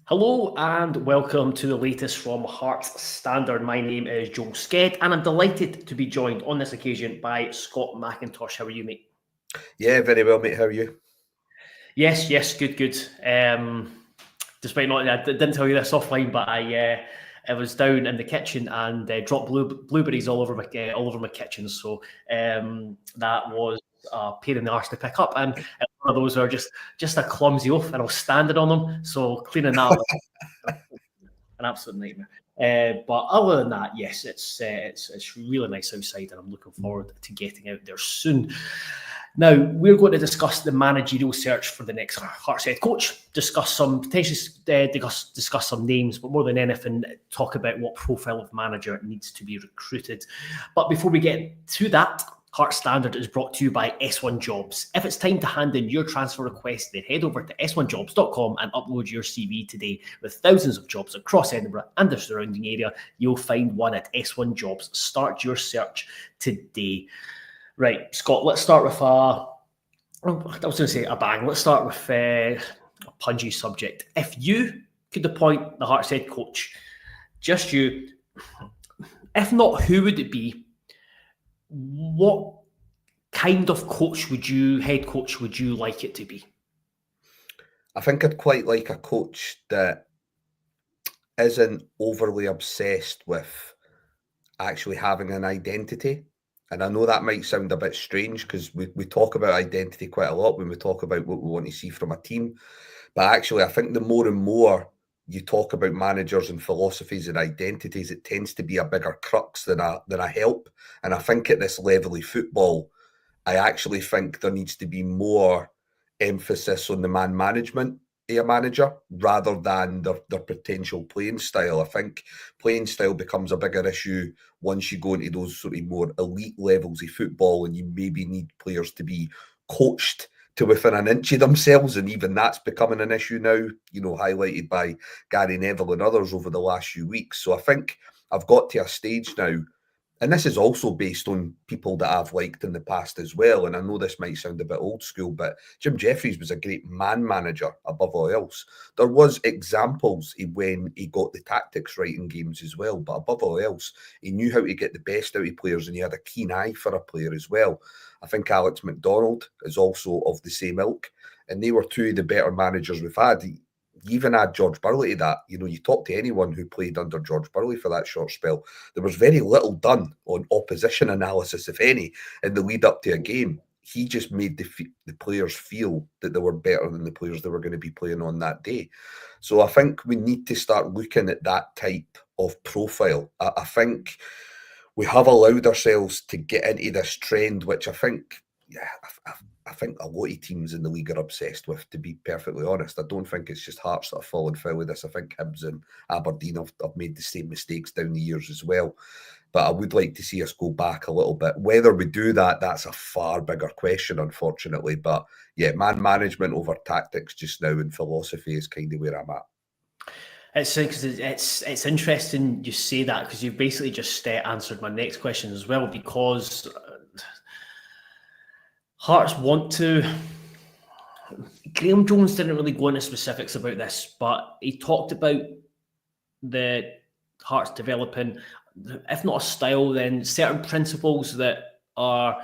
Hello and welcome to the latest from Hearts Standard. My name is Joel Sked and I'm delighted to be joined on this occasion by Scott McIntosh. How are you, mate? Yeah, very well, mate. How are you? Yes, good. Despite not, I didn't tell you this offline, but I was down in the kitchen and dropped blueberries all over my kitchen. So that was a pain in the arse to pick up, and one of those are just a clumsy oaf, and I was standing on them. So cleaning that up, an absolute nightmare. But other than that, yes, it's really nice outside, and I'm looking forward to getting out there soon. Now, we're going to discuss the managerial search for the next Hearts head coach, discuss some names, but more than anything, talk about what profile of manager needs to be recruited. But before we get to that, Hearts Standard is brought to you by S1 Jobs. If it's time to hand in your transfer request, then head over to s1jobs.com and upload your CV today. With thousands of jobs across Edinburgh and the surrounding area, you'll find one at S1 Jobs. Start your search today. Right, Scott, let's start with a bang. Let's start with a pungy subject. If you could appoint the Hearts head coach, just you, if not, who would it be? What kind of head coach would you like it to be? I think I'd quite like a coach that isn't overly obsessed with actually having an identity. And I know that might sound a bit strange because we talk about identity quite a lot when we talk about what we want to see from a team. But actually, I think the more and more you talk about managers and philosophies and identities, it tends to be a bigger crux than a help. And I think at this level of football, I actually think there needs to be more emphasis on the man management of a manager rather than their potential playing style. I think playing style becomes a bigger issue once you go into those sort of more elite levels of football and you maybe need players to be coached to within an inch of themselves, and even that's becoming an issue now, highlighted by Gary Neville and others over the last few weeks. So I think I've got to a stage now, and this is also based on people that I've liked in the past as well, and I know this might sound a bit old school, but Jim Jeffries was a great man manager above all else. There was examples of when he got the tactics right in games as well, but above all else, he knew how to get the best out of players and he had a keen eye for a player as well. I think Alex McDonald is also of the same ilk, and they were two of the better managers we've had. You even add George Burley to that. You talk to anyone who played under George Burley for that short spell, there was very little done on opposition analysis, if any, in the lead up to a game. He just made the players feel that they were better than the players they were going to be playing on that day. So I think we need to start looking at that type of profile. I think we have allowed ourselves to get into this trend, which I think, I think a lot of teams in the league are obsessed with, to be perfectly honest. I don't think it's just Hearts that have fallen foul with this. I think Hibs and Aberdeen have made the same mistakes down the years as well. But I would like to see us go back a little bit. Whether we do that, that's a far bigger question, unfortunately. But yeah, man management over tactics just now and philosophy is kind of where I'm at. It's interesting you say that, because you've basically just answered my next question as well, because Hearts want to... Graham Jones didn't really go into specifics about this, but he talked about the Hearts developing, if not a style, then certain principles that are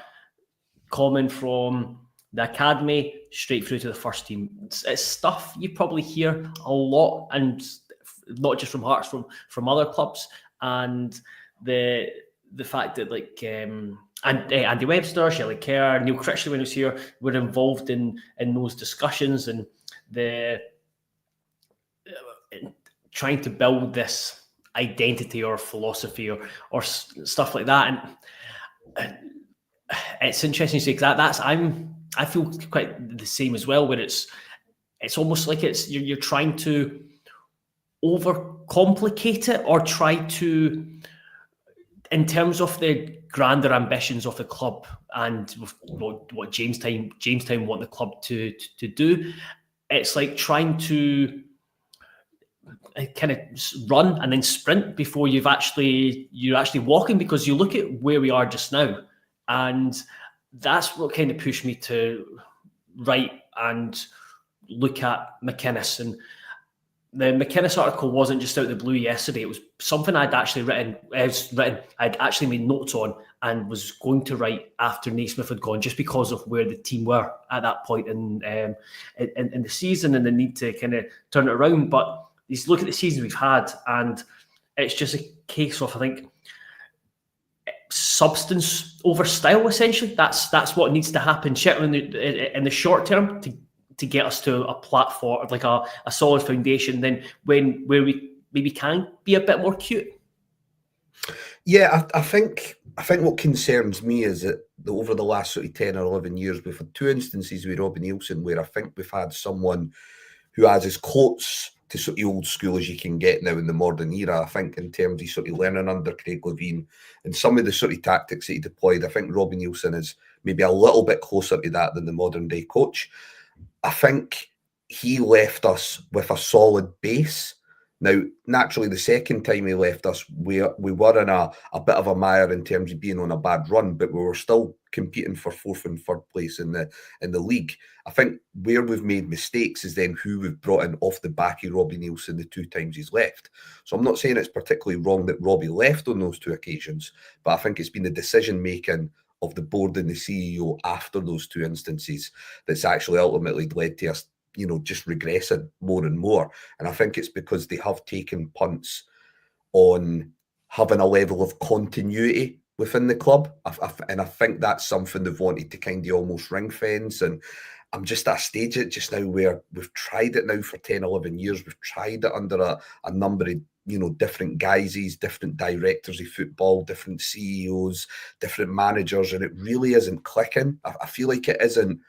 common from the academy straight through to the first team. It's stuff you probably hear a lot, and not just from Hearts, from other clubs. And the fact that Andy Webster, Shelley Kerr, Neil Critchley, when he was here, were involved in those discussions and trying to build this identity or philosophy or stuff like that. And it's interesting to say, because I feel quite the same as well, where it's almost like you're trying to overcomplicate it, or try to, in terms of the grander ambitions of the club and what Jamestown want the club to do. It's like trying to kind of run and then sprint before you're actually walking, because you look at where we are just now, and that's what kind of pushed me to write and look at McInnes. And the McInnes article wasn't just out of the blue yesterday. It was something I'd actually written. I'd actually made notes on and was going to write after Naismith had gone, just because of where the team were at that point in the season and the need to kind of turn it around. But you look at the season we've had, and it's just a case of, I think, substance over style. Essentially, that's what needs to happen. Certainly in the short term to get us to a platform, like a solid foundation, then where we maybe can be a bit more cute. Yeah, I think what concerns me is that over the last sort of 10 or 11 years, we've had two instances with Robbie Neilson where I think we've had someone who has as close to sort of old school as you can get now in the modern era. I think in terms of sort of learning under Craig Levine and some of the sort of tactics that he deployed, I think Robbie Neilson is maybe a little bit closer to that than the modern day coach. I think he left us with a solid base. Now, naturally, the second time he left us, we were in a bit of a mire in terms of being on a bad run, but we were still competing for fourth and third place in the league. I think where we've made mistakes is then who we've brought in off the back of Robbie Neilson the two times he's left. So I'm not saying it's particularly wrong that Robbie left on those two occasions, but I think it's been the decision making of the board and the CEO after those two instances that's actually ultimately led to us, just regressing more and more. And I think it's because they have taken punts on having a level of continuity within the club. And I think that's something they've wanted to kind of almost ring fence. And I'm just at a stage at just now where we've tried it now for 10, 11 years. We've tried it under a number of different guises, different directors of football, different CEOs, different managers, and it really isn't clicking. I feel like it isn't,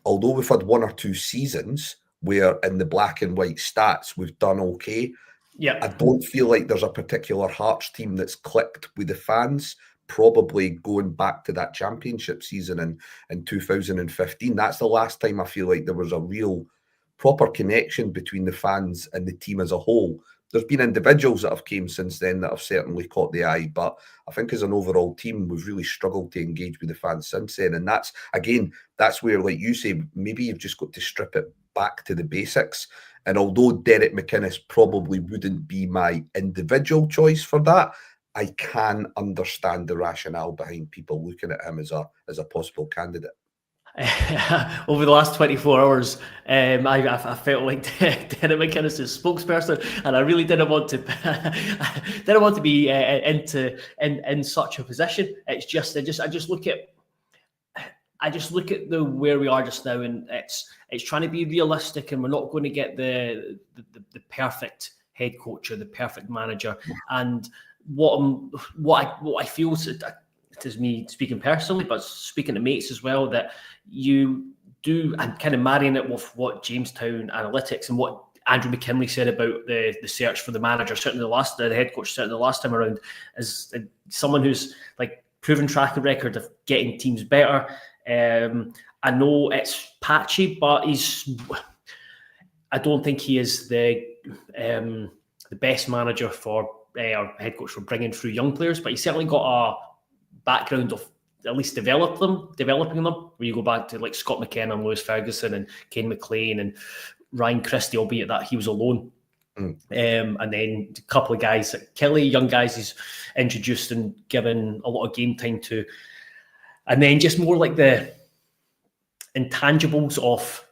although we've had one or two seasons where in the black and white stats we've done okay. Yeah, I don't feel like there's a particular Hearts team that's clicked with the fans, probably going back to that championship season in 2015. That's the last time I feel like there was a real proper connection between the fans and the team as a whole. There's been individuals that have came since then that have certainly caught the eye, but I think as an overall team, we've really struggled to engage with the fans since then. And that's where, like you say, maybe you've just got to strip it back to the basics. And although Derek McInnes probably wouldn't be my individual choice for that, I can understand the rationale behind people looking at him as a possible candidate. Over the last 24 hours, I felt like Derek McInnes' spokesperson, and I really didn't want to be in such a position. It's just I just look at the where we are just now, and it's trying to be realistic, and we're not going to get the perfect head coach or the perfect manager. And what I feel, it is me speaking personally, but speaking to mates as well, that you do, and kind of marrying it with what Jamestown Analytics and what Andrew McKinley said about the search for the manager, certainly the head coach, certainly the last time around, as someone who's like proven track record of getting teams better. I know it's patchy, but I don't think he is the best manager for or head coach for bringing through young players, but he's certainly got a background of at least developing them. Where you go back to like Scott McKenna and Lewis Ferguson and Kane McLean and Ryan Christie, albeit that he was alone. And then a couple of guys like Kelly, young guys he's introduced and given a lot of game time to. And then just more like the intangibles of,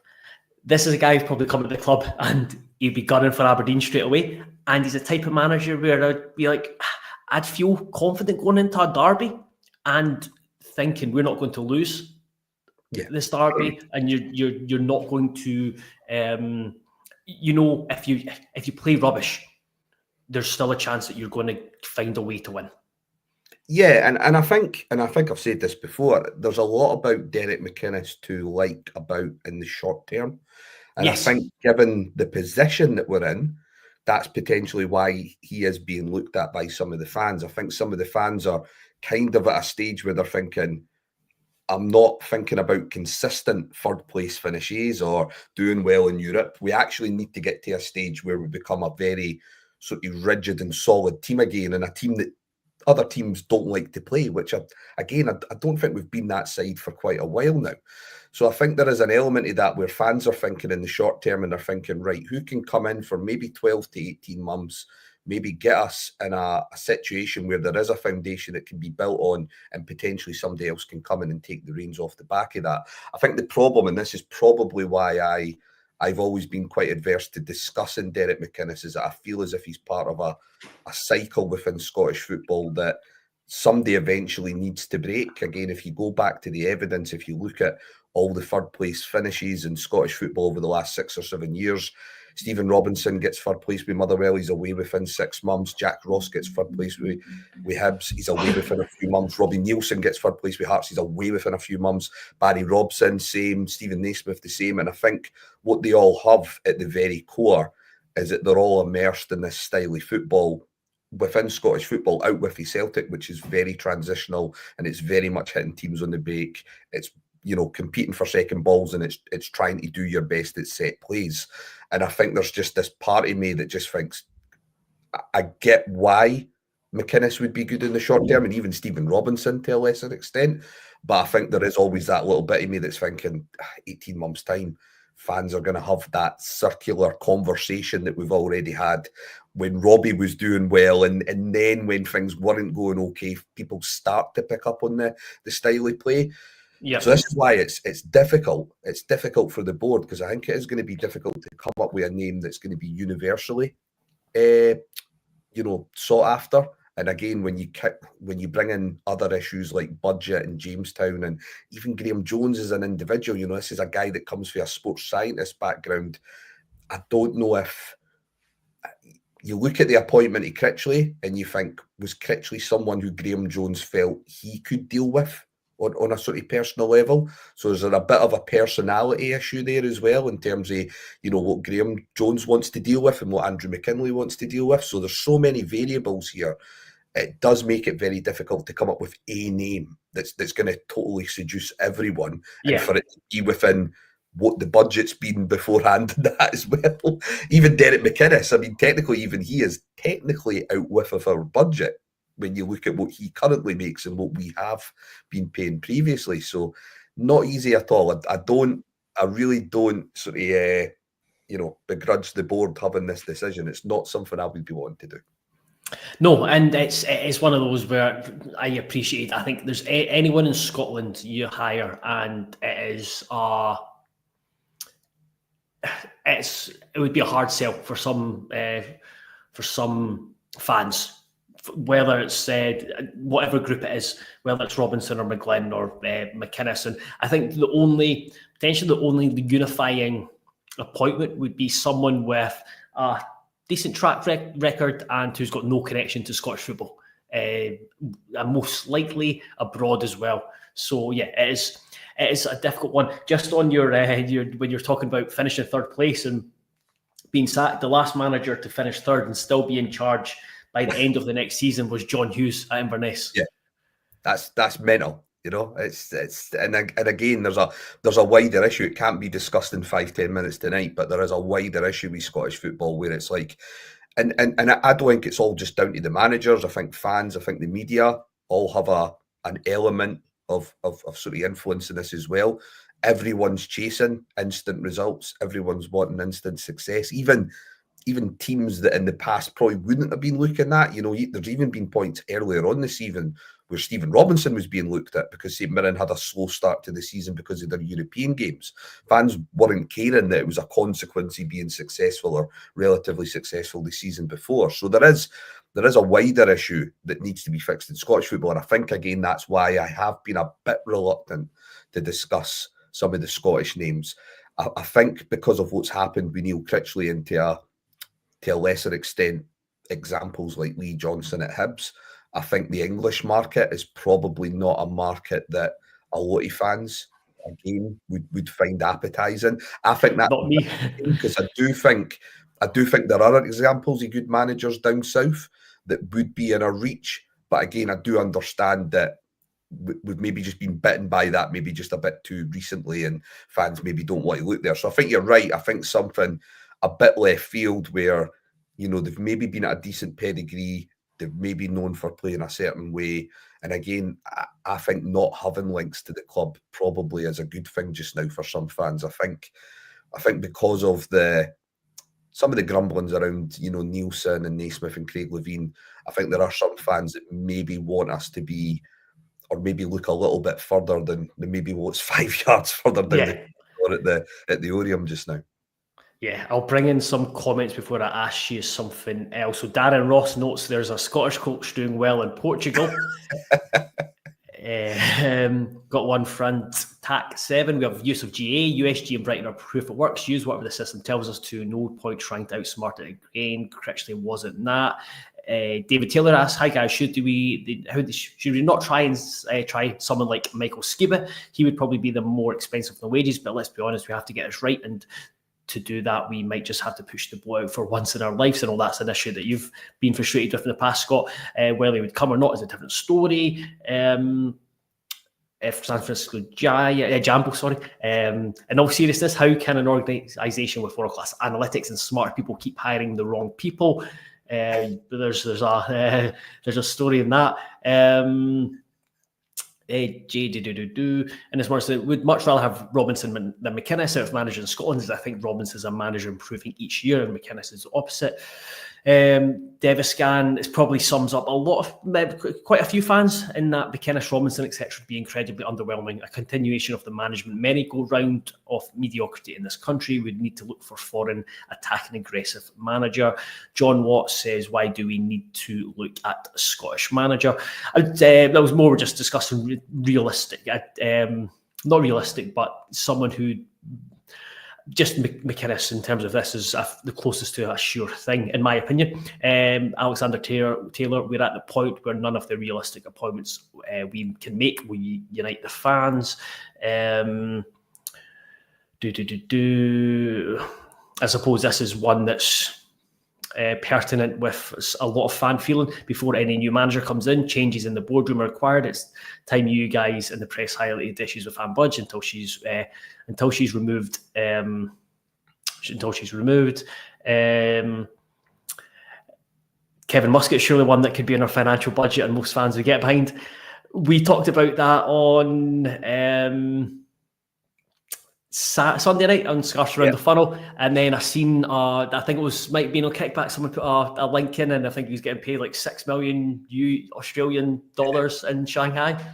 this is a guy who's probably come to the club and he'd be gunning for Aberdeen straight away. And he's a type of manager where I'd be like, I'd feel confident going into a derby and thinking we're not going to lose this derby, and you're not going to, if you play rubbish, there's still a chance that you're going to find a way to win. Yeah, and I think I've said this before. There's a lot about Derek McInnes to like about in the short term, and yes. I think given the position that we're in, that's potentially why he is being looked at by some of the fans. I think some of the fans are kind of at a stage where they're thinking, I'm not thinking about consistent third place finishes or doing well in Europe. We actually need to get to a stage where we become a very sort of rigid and solid team again, and a team that other teams don't like to play, which I don't think we've been that side for quite a while now. So I think there is an element of that where fans are thinking in the short term and they're thinking, right, who can come in for maybe 12 to 18 months, maybe get us in a situation where there is a foundation that can be built on and potentially somebody else can come in and take the reins off the back of that. I think the problem, and this is probably why I've always been quite adverse to discussing Derek McInnes, is that I feel as if he's part of a cycle within Scottish football that somebody eventually needs to break. Again, if you go back to the evidence, if you look at all the third place finishes in Scottish football over the last 6 or 7 years, Stephen Robinson gets third place with Motherwell, he's away within 6 months. Jack Ross gets third place with Hibs, he's away within a few months. Robbie Nielsen gets third place with Hearts, he's away within a few months. Barry Robson, same. Stephen Naismith, the same. And I think what they all have at the very core is that they're all immersed in this style of football within Scottish football, out with the Celtic, which is very transitional and it's very much hitting teams on the break. It's, you know, competing for second balls and it's trying to do your best at set plays. And I think there's just this part of me that just thinks, I get why McInnes would be good in the short term, and even Stephen Robinson to a lesser extent. But I think there is always that little bit of me that's thinking 18 months' time, fans are going to have that circular conversation that we've already had when Robbie was doing well, and then when things weren't going okay, people start to pick up on the style of play. Yeah. So this is why it's difficult. It's difficult for the board, because I think it is going to be difficult to come up with a name that's going to be universally, sought after. And again, when you bring in other issues like budget and Jamestown, and even Graham Jones as an individual, you know, this is a guy that comes from a sports scientist background. I don't know if you look at the appointment of Critchley and you think, was Critchley someone who Graham Jones felt he could deal with on a sort of personal level? So is there a bit of a personality issue there as well, in terms of, you know, what Graham Jones wants to deal with and what Andrew McKinley wants to deal with? So there's so many variables here. It does make it very difficult to come up with a name that's going to totally seduce everyone, and for it to be within what the budget's been beforehand and that as well. Even Derek McInnes, I mean, technically, even he is technically out with our budget when you look at what he currently makes and what we have been paying previously. So not easy at all. I really don't sort of, begrudge the board having this decision. It's not something I would be wanting to do. No, and it's one of those where I appreciate. I think there's anyone in Scotland you hire, and it would be a hard sell for some fans, whether it's whatever group it is, whether it's Robinson or McGlynn or McInnes. And I think the only unifying appointment would be someone with a decent track record and who's got no connection to Scottish football, and most likely abroad as well. So yeah, it is a difficult one. Just on your when you're talking about finishing third place and being sacked, the last manager to finish third and still be in charge by the end of the next season was John Hughes at Inverness. Yeah, that's mental. You know, it's and again, there's a wider issue. It can't be discussed in 5-10 minutes tonight, but there is a wider issue with Scottish football where it's like, and I don't think it's all just down to the managers. I think fans, I think the media all have an element of sort of influence in this as well. Everyone's chasing instant results. Everyone's wanting instant success. Even teams that in the past probably wouldn't have been looking at, you know, there's even been points earlier on this season where Stephen Robinson was being looked at because St Mirren had a slow start to the season because of their European games. Fans weren't caring that it was a consequence of being successful or relatively successful the season before. So there is a wider issue that needs to be fixed in Scottish football. And I think, again, that's why I have been a bit reluctant to discuss some of the Scottish names. I think because of what's happened with Neil Critchley and to a lesser extent, examples like Lee Johnson at Hibs, I think the English market is probably not a market that a lot of fans, again, would find appetising. I think that's not me, because I do think there are examples of good managers down south that would be in our reach. But again, I do understand that we've maybe just been bitten by that, maybe just a bit too recently, and fans maybe don't want to look there. So I think you're right. I think something a bit left field where, you know, they've maybe been at a decent pedigree, they're maybe known for playing a certain way. And again, I think not having links to the club probably is a good thing just now for some fans. I think because of some of the grumblings around, Nielsen and Naismith and Craig Levine, I think there are some fans that maybe want us to be, or maybe look a little bit further than maybe what's 5 yards further down the corridor at the Orium just now. Yeah, I'll bring in some comments before I ask you something else. So Darren Ross notes there's a Scottish coach doing well in Portugal. Got one front, TAC 7. We have use of GA, USG and Brighton are proof it works. Use whatever the system tells us to. No point trying to outsmart it again. Critchley wasn't that. David Taylor asks, "Hi guys, should we not try and try someone like Michael Skiba? He would probably be the more expensive than wages, but let's be honest, we have to get this right, and to do that, we might just have to push the ball out for once in our lives." And all that's an issue that you've been frustrated with in the past, Scott. Whether he would come or not is a different story. If San Francisco Jambo, sorry. In all seriousness, how can an organisation with world-class analytics and smart people keep hiring the wrong people? There's a story in that. And as much as would much rather have Robinson than McInnes out of manager in Scotland, as I think Robinson's a manager improving each year and McInnes is the opposite. Deviscan, it probably sums up a lot of quite a few fans in that McInnes, Robinson, etc. would be incredibly underwhelming. A continuation of the management merry-go-round of mediocrity in this country. Would need to look for foreign attacking aggressive manager. John Watts says, "Why do we need to look at a Scottish manager?" That was more just discussing realistic, not realistic, but someone who. Just McInnes in terms of this is the closest to a sure thing, in my opinion. Alexander Taylor, we're at the point where none of the realistic appointments we can make will unite the fans. I suppose this is one that's pertinent with a lot of fan feeling. Before any new manager comes in, changes in the boardroom are required. It's time you guys in the press highlighted issues with Anne Budge until she's removed. Kevin Muscat, surely one that could be in our financial budget and most fans would get behind. We talked about that on Sunday night on Scarce Around the Funnel, and then I seen I think it might have been on Kickback, someone put a link in, and I think he's getting paid like $6 million Australian dollars in Shanghai.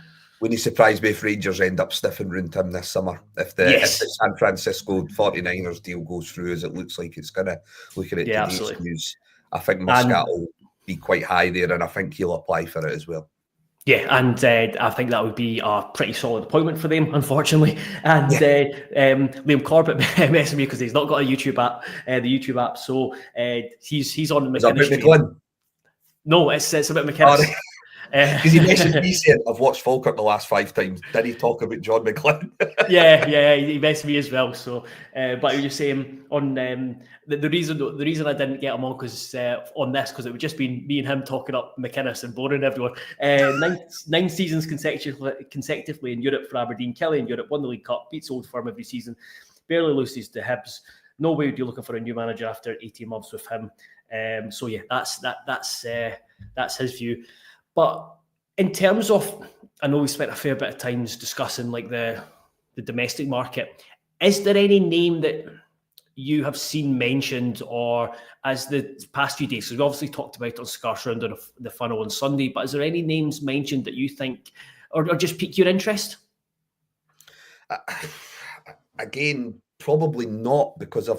Wouldn't surprise me if Rangers end up sniffing round him this summer if the San Francisco 49ers deal goes through as it looks like it's going to. Looking at today's news, I think Muscat will be quite high there, and I think he'll apply for it as well. Yeah, and I think that would be a pretty solid appointment for them, unfortunately. And Liam Corbett messing me because he's not got a YouTube app, the YouTube app. So he's on the McInnes. Is that McLean? No, it's a bit McInnes. Because he mentioned me saying, "I've watched Falkirk the last 5 times." Did he talk about John McLean? yeah, he messaged me as well. So, but he was saying on the reason I didn't get him on because on this because it would just be me and him talking up McInnes and boring everyone. 9 seasons consecutively in Europe for Aberdeen. Kelly in Europe won the League Cup, beats Old Firm every season, barely loses to Hibs. No way would you looking for a new manager after 18 months with him. So yeah, that's his view. But in terms of, I know we spent a fair bit of time discussing like the domestic market. Is there any name that you have seen mentioned or as the past few days? So we obviously talked about on Scarce Round on the Funnel on Sunday, but is there any names mentioned that you think or just pique your interest? Again, probably not, because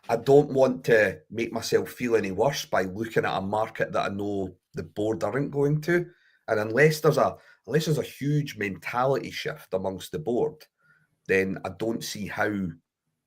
I don't want to make myself feel any worse by looking at a market that I know the board aren't going to. And unless there's a huge mentality shift amongst the board, then I don't see how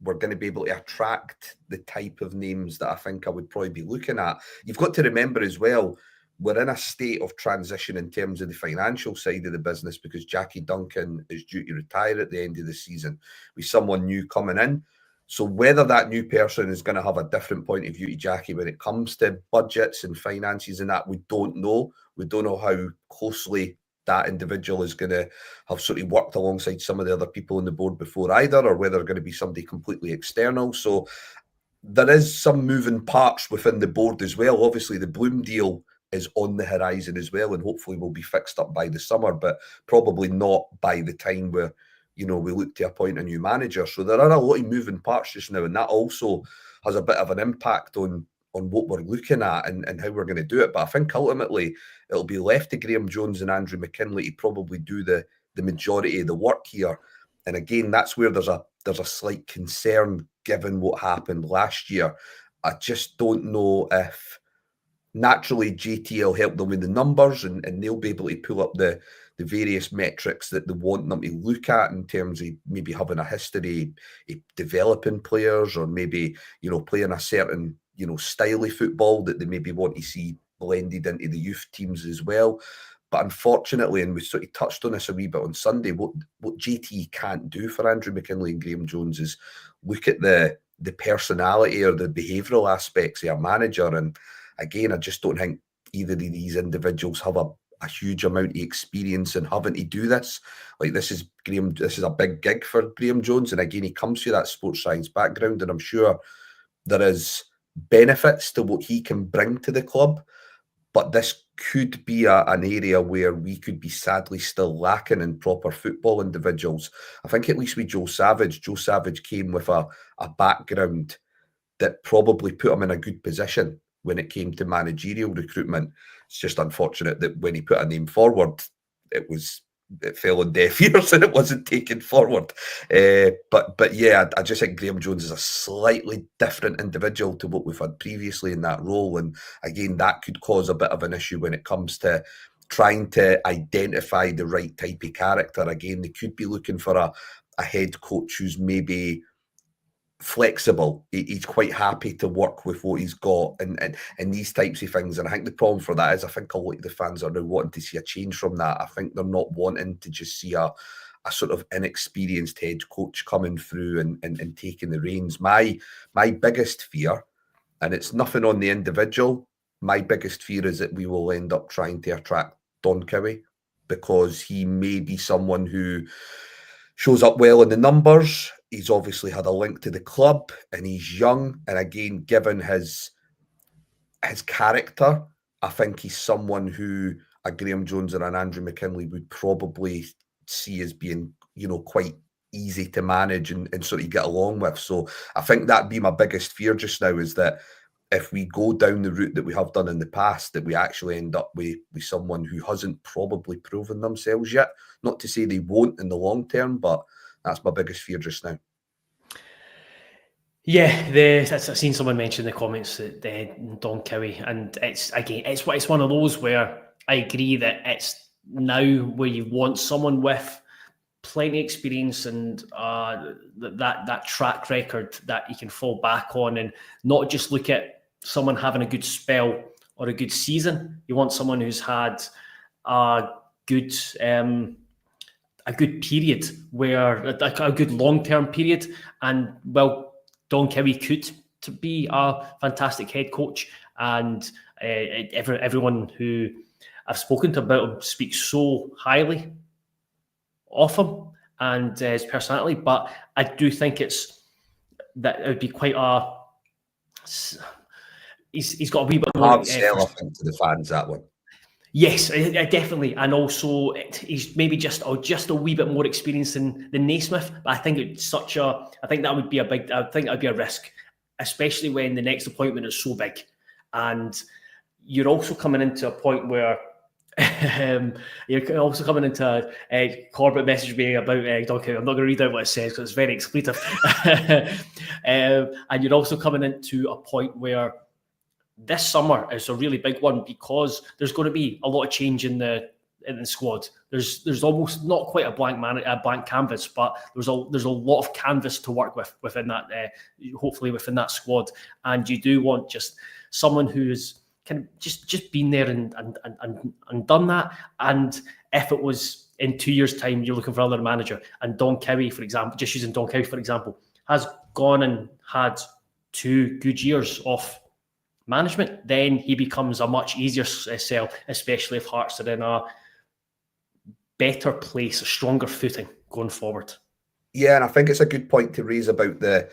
we're going to be able to attract the type of names that I think I would probably be looking at. You've got to remember as well, we're in a state of transition in terms of the financial side of the business because Jackie Duncan is due to retire at the end of the season with someone new coming in. So whether that new person is going to have a different point of view to Jackie when it comes to budgets and finances and that, we don't know. We don't know how closely that individual is going to have sort of worked alongside some of the other people on the board before either, or whether they're going to be somebody completely external. So there is some moving parts within the board as well. Obviously, the Bloom deal is on the horizon as well, and hopefully will be fixed up by the summer, but probably not by the time where, you know, we look to appoint a new manager. So there are a lot of moving parts just now, and that also has a bit of an impact on what we're looking at and how we're going to do it. But I think ultimately it'll be left to Graham Jones and Andrew McKinley to probably do the majority of the work here. And again, that's where there's a slight concern given what happened last year. I just don't know if naturally JT will help them with the numbers and they'll be able to pull up the various metrics that they want them to look at in terms of maybe having a history of developing players, or maybe, you know, playing a certain, you know, style of football that they maybe want to see blended into the youth teams as well. But unfortunately, and we sort of touched on this a wee bit on Sunday, what JT can't do for Andrew McKinley and Graham Jones is look at the personality or the behavioural aspects of a manager. And again, I just don't think either of these individuals have a huge amount of experience in having to do this. Like, this is a big gig for Graham Jones, and again, he comes through that sports science background, and I'm sure there is benefits to what he can bring to the club. But this could be an area where we could be sadly still lacking in proper football individuals. I think at least with Joe Savage came with a background that probably put him in a good position when it came to managerial recruitment. It's just unfortunate that when he put a name forward, it fell on deaf ears and it wasn't taken forward. But yeah, I just think Graham Jones is a slightly different individual to what we've had previously in that role. And again, that could cause a bit of an issue when it comes to trying to identify the right type of character. Again, they could be looking for a head coach who's maybe flexible. He's quite happy to work with what he's got and these types of things. And I think the problem for that is I think a lot of the fans are now wanting to see a change from that. I think they're not wanting to just see a sort of inexperienced head coach coming through and taking the reins. My biggest fear, and it's nothing on the individual, my biggest fear is that we will end up trying to attract Don Cowie, because he may be someone who shows up well in the numbers. He's obviously had a link to the club and he's young. And again, given his character, I think he's someone who a Graham Jones or an Andrew McKinley would probably see as being, you know, quite easy to manage and sort of get along with. So I think that'd be my biggest fear just now, is that if we go down the route that we have done in the past, that we actually end up with someone who hasn't probably proven themselves yet. Not to say they won't in the long term, but that's my biggest fear just now. Yeah, I've seen someone mention in the comments that Don Cowie, and it's one of those where I agree that it's now where you want someone with plenty of experience and that track record that you can fall back on, and not just look at someone having a good spell or a good season. You want someone who's had a good period, where a good long-term period. And well, Don Cowie could to be a fantastic head coach, and everyone who I've spoken to about him speaks so highly of him and his personality. But I do think it would be quite a. He's got a wee bit more. Hard sell, I think, to the fans, that one. Yes, definitely, and also he's maybe just a wee bit more experienced than Naismith. But I think I think that would be a risk, especially when the next appointment is so big, and you're also coming into a point where you're also coming into Corbett messaged me about Don Cowie. I'm not going to read out what it says because it's very expletive, and you're also coming into a point where this summer is a really big one, because there's going to be a lot of change in the squad. There's almost not quite a blank canvas, but there's a lot of canvas to work with within that. Hopefully within that squad, and you do want just someone who's kind of just been there and done that. And if it was in 2 years' time, you're looking for another manager, and Don Cowie, for example, just using Don Cowie for example, has gone and had 2 good years of management, then he becomes a much easier sell, especially if Hearts are in a better place, a stronger footing going forward. Yeah, and I think it's a good point to raise about the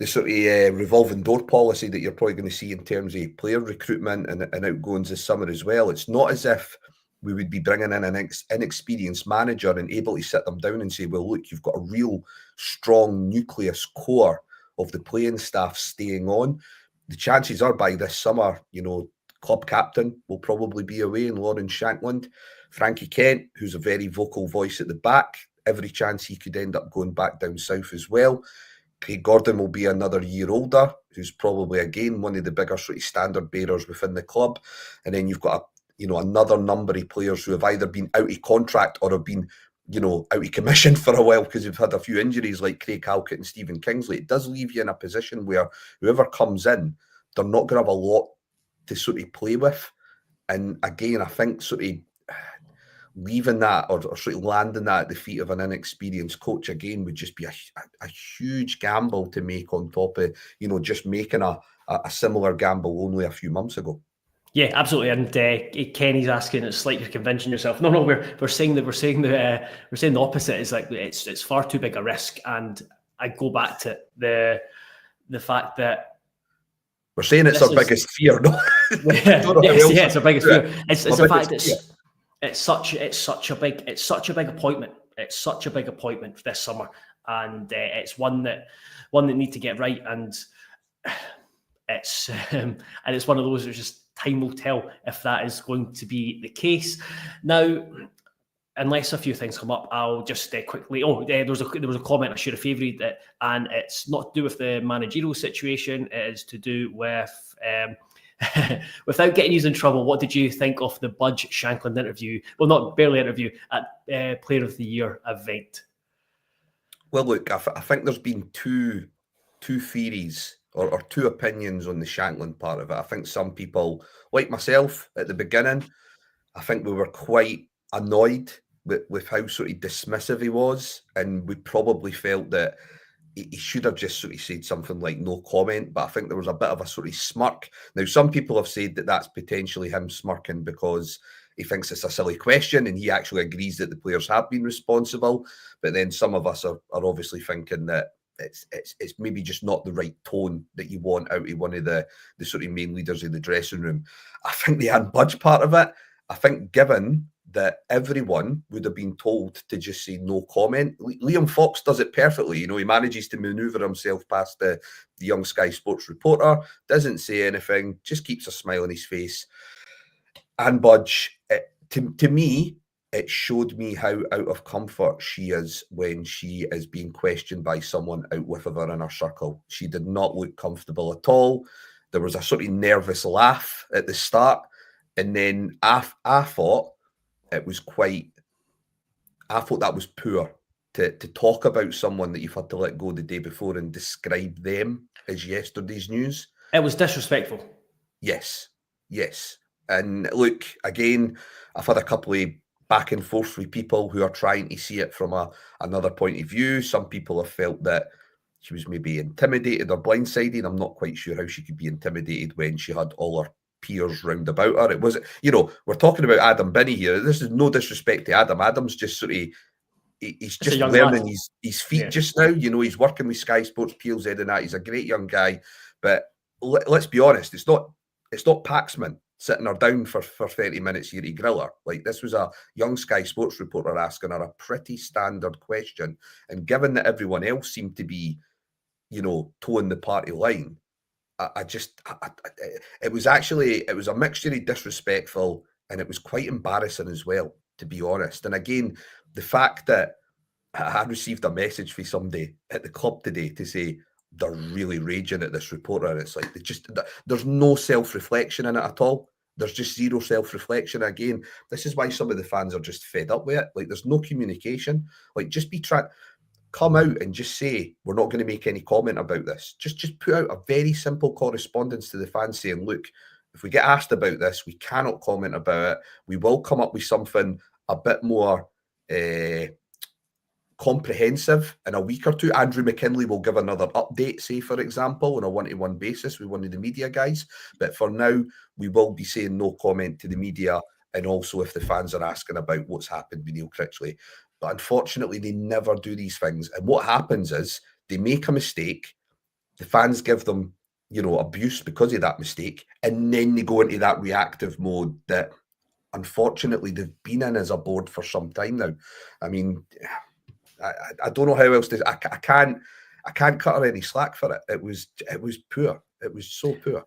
sort of revolving door policy that you're probably going to see in terms of player recruitment and outgoings this summer as well. It's not as if we would be bringing in an inexperienced manager and able to sit them down and say, well, look, you've got a real strong nucleus core of the playing staff staying on. The chances are by this summer, club captain will probably be away in Lawrence Shankland. Frankie Kent, who's a very vocal voice at the back, every chance he could end up going back down south as well. Craig Gordon will be another year older, who's probably, again, one of the bigger sort of standard bearers within the club. And then you've got another number of players who have either been out of contract or have been, out of commission for a while because they've had a few injuries like Craig Halkett and Stephen Kingsley. It does leave you in a position where whoever comes in, they're not going to have a lot to sort of play with. And again, I think sort of leaving that or sort of landing that at the feet of an inexperienced coach again would just be a huge gamble to make on top of, just making a similar gamble only a few months ago. Yeah, absolutely. And Kenny's asking, it's like you're convincing yourself. No, we're saying the opposite. Is like it's far too big a risk. And I go back to the fact that we're saying it's our biggest fear. No, it's our biggest fear. It's the fact it's such a big appointment. It's such a big appointment for this summer, and it's one that need to get right. And it's one of those. It's just time will tell if that is going to be the case. Now, unless a few things come up, I'll just quickly. There was a comment I should have favoured that, and it's not to do with the managerial situation. It is to do with. Without getting you in trouble, what did you think of the Budge Shankland interview? Well, not barely interview at Player of the Year event. Well, look, I think there's been two theories or two opinions on the Shankland part of it. I think some people, like myself at the beginning, I think we were quite annoyed with how sort of dismissive he was, and we probably felt that he should have just sort of said something like no comment, but I think there was a bit of a sort of smirk. Now, some people have said that that's potentially him smirking because he thinks it's a silly question and he actually agrees that the players have been responsible. But then some of us are obviously thinking that it's maybe just not the right tone that you want out of one of the sort of main leaders in the dressing room. I think the Anne Budge part of it, I think given that everyone would have been told to just say no comment. Liam Fox does it perfectly. He manages to manoeuvre himself past the young Sky Sports reporter, doesn't say anything, just keeps a smile on his face. And Budge, to me, it showed me how out of comfort she is when she is being questioned by someone out with her in her circle. She did not look comfortable at all. There was a sort of nervous laugh at the start. And then I thought that was poor to talk about someone that you've had to let go the day before and describe them as yesterday's news. It was disrespectful. Yes. And look, again, I've had a couple of back and forth with people who are trying to see it from another point of view. Some people have felt that she was maybe intimidated or blindsided. I'm not quite sure how she could be intimidated when she had all her peers round about her. It was, we're talking about Adam Binney here. This is no disrespect to Adam. Adam's just sort of, he's just learning his feet just now. He's working with Sky Sports, PLZ and that. He's a great young guy. But let's be honest, it's not Paxman sitting her down for 30 minutes here to grill her. Like, this was a young Sky Sports reporter asking her a pretty standard question. And given that everyone else seemed to be, toeing the party line, it was a mixture of disrespectful and it was quite embarrassing as well, to be honest. And again, the fact that I received a message from somebody at the club today to say they're really raging at this reporter, and it's like there's no self-reflection in it at all. There's just zero self-reflection. Again, this is why some of the fans are just fed up with it. Like, there's no communication. Like, just come out and just say, we're not going to make any comment about this. Just put out a very simple correspondence to the fans saying, look, if we get asked about this, we cannot comment about it. We will come up with something a bit more comprehensive in a week or two. Andrew McKinley will give another update, say, for example, on a one-to-one basis with one of the media guys. But for now, we will be saying no comment to the media, and also if the fans are asking about what's happened with Neil Critchley. But unfortunately, they never do these things. And what happens is they make a mistake, the fans give them, abuse because of that mistake, and then they go into that reactive mode that unfortunately they've been in as a board for some time now. I mean, I don't know how else to. I can't cut her any slack for it. It was poor. It was so poor.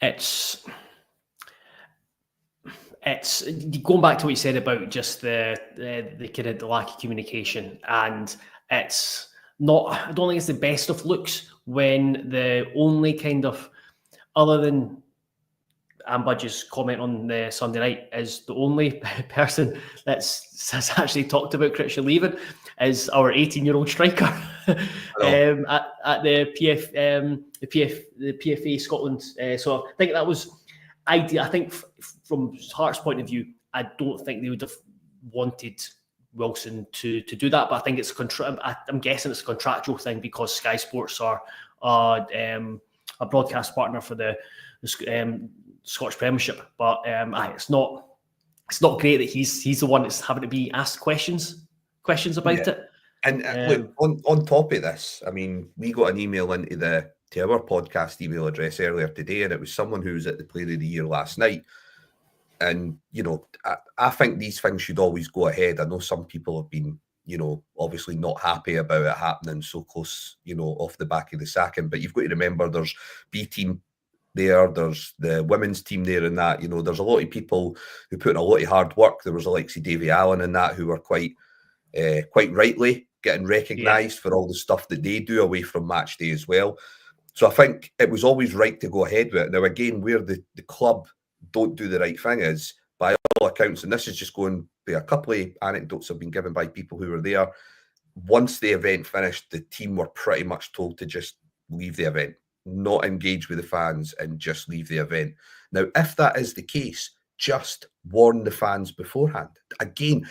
It's going back to what you said about just the kind of the lack of communication, and it's not. I don't think it's the best of looks when the only kind of, other than Anne Budge's comment on the Sunday night, is the only person that's actually talked about Critchley leaving is our 18-year-old striker at the PFA Scotland. So I think that was ideal. I think from Hearts' point of view, I don't think they would have wanted Wilson to do that, but I think it's I'm guessing it's a contractual thing because Sky Sports are a broadcast partner for the Scottish Premiership. But it's not great that he's the one that's having to be asked questions about it. And look, on top of this, I mean, we got an email to our podcast email address earlier today, and it was someone who was at the Player of the Year last night. And, I think these things should always go ahead. I know some people have been, obviously not happy about it happening so close, off the back of the sacking. But you've got to remember there's B team there, there's the women's team there, and that, there's a lot of people who put in a lot of hard work. There was the likes of Davy Allen and that who were quite rightly getting recognised for all the stuff that they do away from match day as well. So I think it was always right to go ahead with it. Now, again, where the club don't do the right thing is, by all accounts, and this is just going by a couple of anecdotes have been given by people who were there, once the event finished, the team were pretty much told to just leave the event, not engage with the fans, and just leave the event. Now, if that is the case, just warn the fans beforehand. Again,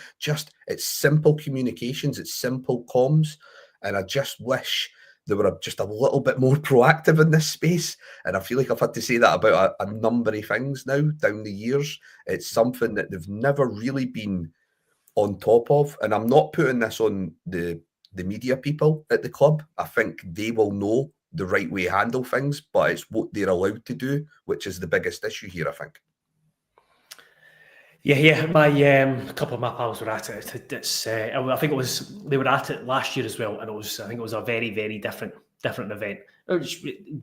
it's simple communications, it's simple comms, and I just wish they were just a little bit more proactive in this space. And I feel like I've had to say that about a number of things now down the years. It's something that they've never really been on top of. And I'm not putting this on the media people at the club. I think they will know the right way to handle things, but it's what they're allowed to do, which is the biggest issue here, I think. Yeah. A couple of my pals were at it. I think they were at it last year as well, and I think it was a very, very different event. You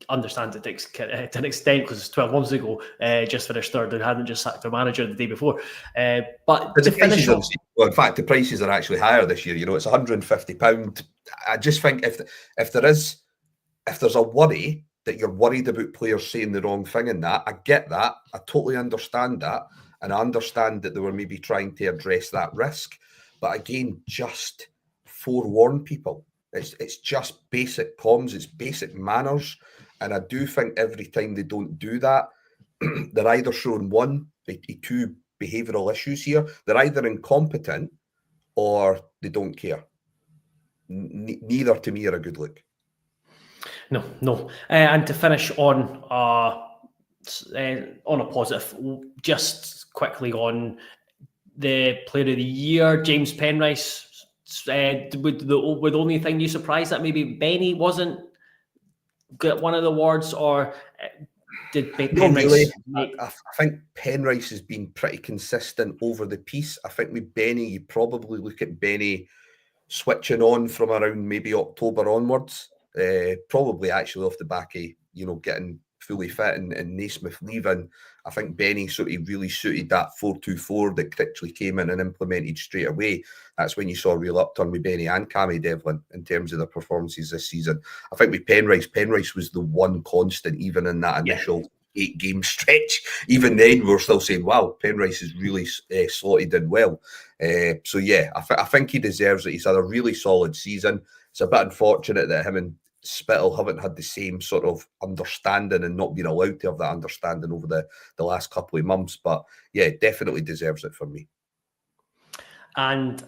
understand it to an extent because it's 12 months ago. Just finished third and hadn't just sacked their manager the day before. But to finish off, in fact, the prices are actually higher this year. It's £150. I just think if there's a worry that you're worried about players saying the wrong thing in that, I get that. I totally understand that. And I understand that they were maybe trying to address that risk. But again, just forewarn people. It's just basic comms. It's basic manners. And I do think every time they don't do that, they're either showing two behavioural issues here. They're either incompetent or they don't care. Neither to me are a good look. No. And to finish on a positive, just quickly on the Player of the Year, James Penrice. Would the only thing you surprised that maybe Benny wasn't got one of the awards, or did Penrice? Really. I think Penrice has been pretty consistent over the piece. I think with Benny, you probably look at Benny switching on from around maybe October onwards. Probably actually off the back of getting fully fit and Naismith leaving. I think Benny sort of really suited that 4-2-4 that Critchley came in and implemented straight away. That's when you saw a real upturn with Benny and Cammy Devlin in terms of their performances this season. I think with Penrice was the one constant even in that initial 8-game stretch. Even then, we're still saying, wow, Penrice is really slotted in well. So yeah, I think he deserves it. He's had a really solid season. It's a bit unfortunate that him and Spittle haven't had the same sort of understanding and not been allowed to have that understanding over the last couple of months. But yeah, definitely deserves it for me. And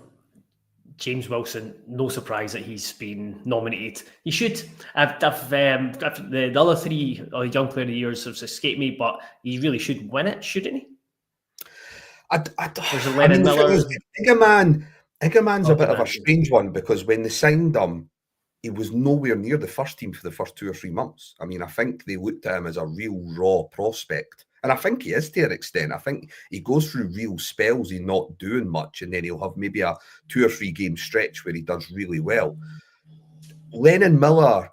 James Wilson, no surprise that he's been nominated. He should. The other three Young Player of the Years have escaped me, but he really should win it, shouldn't he? There's Lennon Miller. Iggerman's a bit of a strange one because when they signed him, he was nowhere near the first team for the first 2 or 3 months. I mean, I think they looked at him as a real raw prospect. And I think he is to an extent. I think he goes through real spells he's not doing much, and then he'll have maybe a 2 or 3 game stretch where he does really well. Lennon Miller,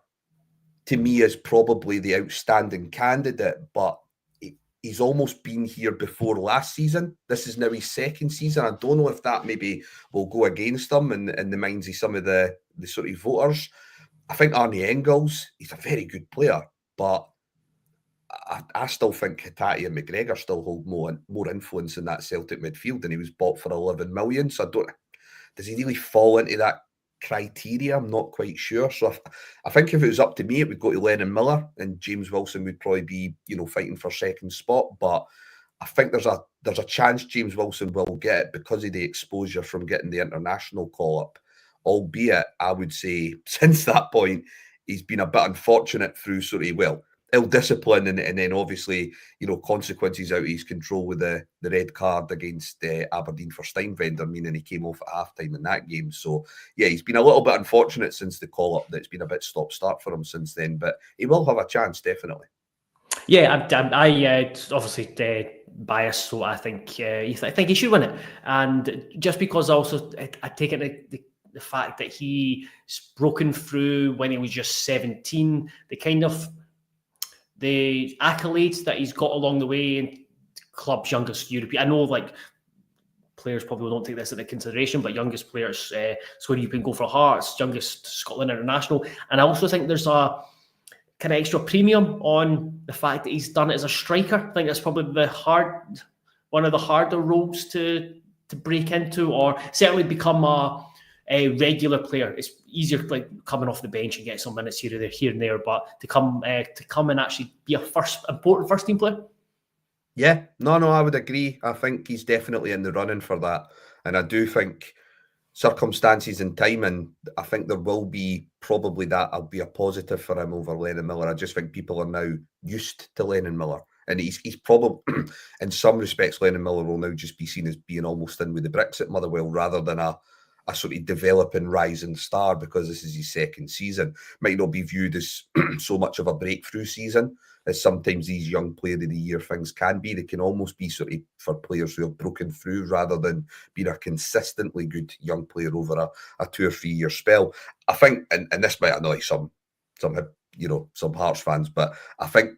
to me, is probably the outstanding candidate, but he's almost been here before last season. This is now his second season. I don't know if that maybe will go against him in the minds of some of the sort of voters. I think Arnie Engels, he's a very good player, but I still think Hatate and McGregor still hold more influence in that Celtic midfield, and he was bought for 11 million. So does he really fall into that criteria? I'm not quite sure. So I think if it was up to me, it would go to Lennon Miller, and James Wilson would probably be, fighting for second spot. But I think there's a chance James Wilson will get it because of the exposure from getting the international call-up. Albeit, I would say, since that point, he's been a bit unfortunate through sort of, ill discipline and then obviously, consequences out of his control with the red card against Aberdeen for Steinvender, meaning he came off at half-time in that game. So, yeah, he's been a little bit unfortunate since the call-up. That's been a bit stop-start for him since then, but he will have a chance, definitely. Yeah, I obviously biased, so I think he should win it. And just because also I take it the fact that he's broken through when he was just 17, the accolades that he's got along the way in club's youngest European. I know players probably don't take this into consideration, but youngest players scoring European goal for Hearts, youngest Scotland international. And I also think there's a kind of extra premium on the fact that he's done it as a striker. I think that's probably one of the harder roles to break into, or certainly become a regular player. It's easier coming off the bench and get some minutes here and there, but to come and actually be a important first team player. Yeah, no, I would agree. I think he's definitely in the running for that, and I do think circumstances and time, and I think there will be probably that'll be a positive for him over Lennon Miller. I just think people are now used to Lennon Miller, and he's probably in some respects Lennon Miller will now just be seen as being almost in with the bricks at Motherwell rather than a sort of developing rising star, because this is his second season. Might not be viewed as so much of a breakthrough season as sometimes these young player of the year things can be. They can almost be sort of for players who have broken through rather than being a consistently good young player over a 2 or 3 year spell. I think, and this might annoy some Hearts fans, but I think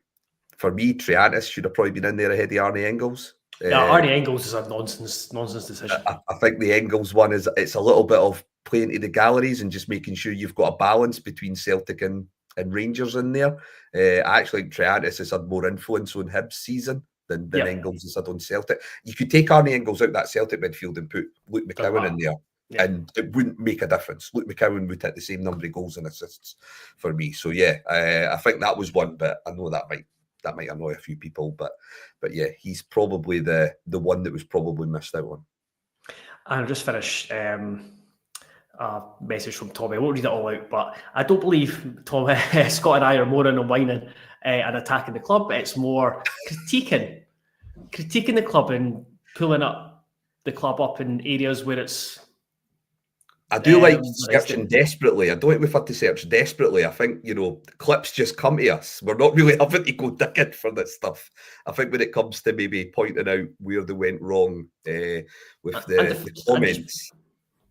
for me, Triantis should have probably been in there ahead of Arnie Engels. Yeah, Arnie Engels is a nonsense decision. I think the Engels one it's a little bit of playing to the galleries and just making sure you've got a balance between Celtic and Rangers in there. I actually think Triantis has had more influence on Hibs' season than Engels has had on Celtic. You could take Arnie Engels out that Celtic midfield and put Luke McCowan in there, and it wouldn't make a difference. Luke McCowan would hit the same number of goals and assists for me. So yeah, I think that was one, but I know that might annoy a few people, but yeah, he's probably the one that was probably missed out on. And I'll just finish a message from Tommy. I won't read it all out, but I don't believe Scott and I are moaning and whining and attacking the club. It's more critiquing the club and pulling up the club up in areas where it's. I do like searching desperately. I don't think we've had to search desperately. I think, clips just come to us. We're not really having to go digging for this stuff. I think when it comes to maybe pointing out where they went wrong with the comments.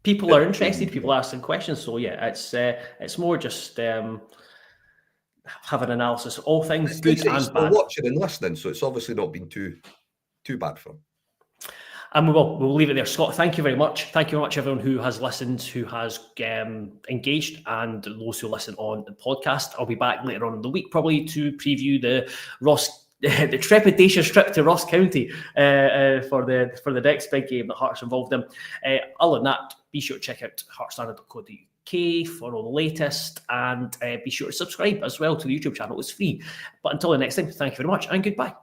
People are interested, people are asking questions. So yeah, it's more just have an analysis of all things good and bad. Watching and listening, so it's obviously not been too bad for them. And we'll leave it there. Scott, thank you very much. Thank you very much, everyone who has listened, who has engaged, and those who listen on the podcast. I'll be back later on in the week, probably to preview the trepidatious trip to Ross County for the next big game that Hearts involved in. Other than that, be sure to check out heartstandard.co.uk for all the latest, and be sure to subscribe as well to the YouTube channel. It's free. But until the next time, thank you very much and goodbye.